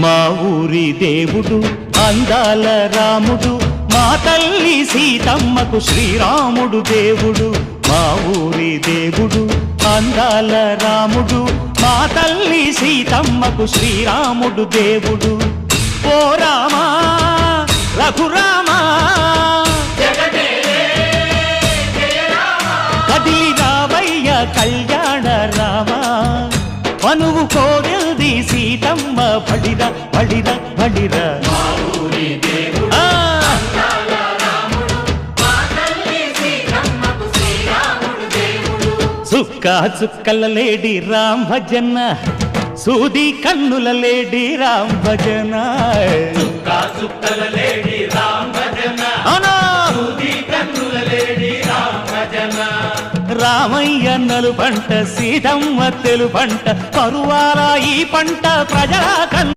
మా ఊరి దేవుడు అందాల రాముడు, మా తల్లి సీతమ్మకు శ్రీరాముడు దేవుడు. మా ఊరి దేవుడు అందాల రాముడు, మా తల్లి సీతమ్మకు శ్రీరాముడు దేవుడు. ఓ రామా రఘురామా కదిలి రావయ్య కళ్యాణ రామా, మనువు కోరింది సీతమ్మ బడిరా బడిరా బడిరా. చుక్క చుక్కల లేడి రామ్ భజన, సూది కన్నుల లేడి రామ్ భజన. చుక్కల లేడి రామ్ భజన, సూది కన్నుల లేడి రామ్ భజన. రామయ్య నలు పంట, సీతమ్మ తెలు పంట, పరువాల ఈ పంట ప్రజల